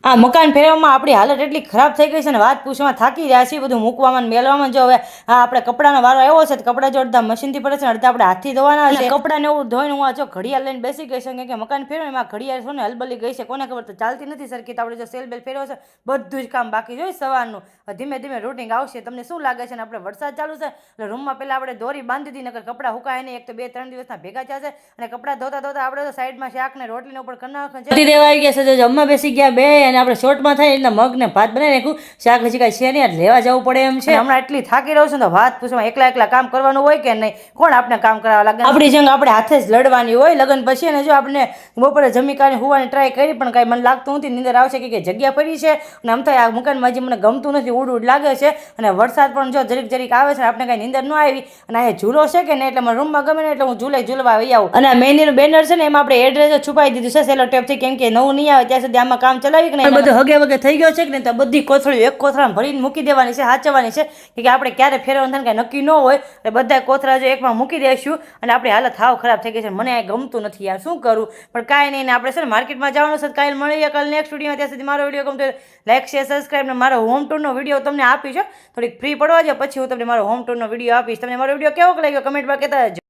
આ મકાન ફેરવવામાં આપણી હાલત એટલી ખરાબ થઈ ગઈ છે ને વાત પૂછવામાં થાકી રહ્યા છીએ બધું મૂકવામાં મેળવામાં. જો હવે આપણે કપડાનો વારો આવ્યો છે તો કપડાં જો અડધા મશીનથી પડે છે ને અડધા આપણે હાથથી ધોવાના છે. કપડાને એવું ધોઈને હું આ જો ઘડિયાળ લઈને બેસી ગઈ છે કે મકાન ફેરવે એમાં ઘડિયાળ છે ને હલબલી ગઈ છે કોને ખબર, તો ચાલતી નથી સરખી. તો આપણે જો સેલ બેલ ફેરવો છે બધું જ કામ બાકી જોઈએ સવારનું. ધીમે ધીમે રૂટિંગ આવશે. તમને શું લાગે છે ને આપણે વરસાદ ચાલુ છે એટલે રૂમમાં પહેલાં આપણે દોરી બાંધી દીધી નકર કપડાં હુકાય નહીં. એક તો 2-3 દિવસના ભેગા થયા છે અને કપડાં ધોતા ધોતા આપણે તો સાઈડમાં શાક ને રોટલીને ઉપર કરી નાખે છે. દેવા આવી ગયા છે જમવા બેસી ગયા બે અને આપણે શોર્ટમાં થાય એટલે મગ ને ભાત બનાવી નાખ્યું. શાક હજી કાંઈ છે નહીં લેવા જવું પડે એમ છે. હમણાં એટલી થાકી રહ્યો છું તો વાત પૂછવામાં એકલા એકલા કામ કરવાનું હોય કે નહીં, કોણ આપણે કામ કરાવવા લાગે. આપણી જંગ આપણે હાથે જ લડવાની હોય લગ્ન પછી. અને જો આપણે બપોરે જમી કાઢી હોવાની ટ્રાય કરી પણ કાંઈ મને લાગતું નથી નીંદર આવશે કે જગ્યા ફરી છે અને આમ થાય આ મકાનમાં હજી મને ગમતું નથી, ઉડ ઉડ લાગે છે. અને વરસાદ પણ જો જરીક જરીક આવે છે આપણે કાંઈ નીંદર ન આવી અને અહીંયા ઝૂલો છે કે નહીં એટલે મને રૂમમાં ગમે ને એટલે હું ઝૂલવા આવી આવું. અને આ મહેંદીનું બેનર છે ને એમાં આપણે એડ્રેસ છુપાવી દીધું છે સેલો ટેપથી, કેમ કે નવું નહીં આવે ત્યાં સુધી આમાં કામ ચલાવી કે નહીં. બધું હગે વગે થઈ ગયો છે કે નહીં તો બધી કોથળીઓ એક કોથળામાં ભરીને મૂકી દેવાની છે, સાચવવાની છે કે આપણે ક્યારે ફેરવવાનું કાંઈ નક્કી ન હોય. એટલે બધા કોથળા જો એકમાં મૂકી દઈશું અને આપણી હાલત હાવ ખરાબ થઈ ગઈ છે. મને આ ગમતું નથી યાર, શું કરું પણ કાંઈ નહીં. ને આપણે છે ને માર્કેટમાં જવાનું છે, કાલે મળીએ કાલે નેક્સ્ટ વિડીયોમાં. ત્યાં સુધી મારો વિડીયો ગમતો લાઈક શેર સબસ્ક્રાઈબ ને મારો હોમ ટૂરનો વિડીયો તમને આપીશ. થોડીક ફ્રી પડવા જાય પછી હું તમને મારો હોમ ટૂરનો વિડીયો આપીશ. તમને મારો વિડીયો કેવો લાગ્યો કમેન્ટમાં કહેતા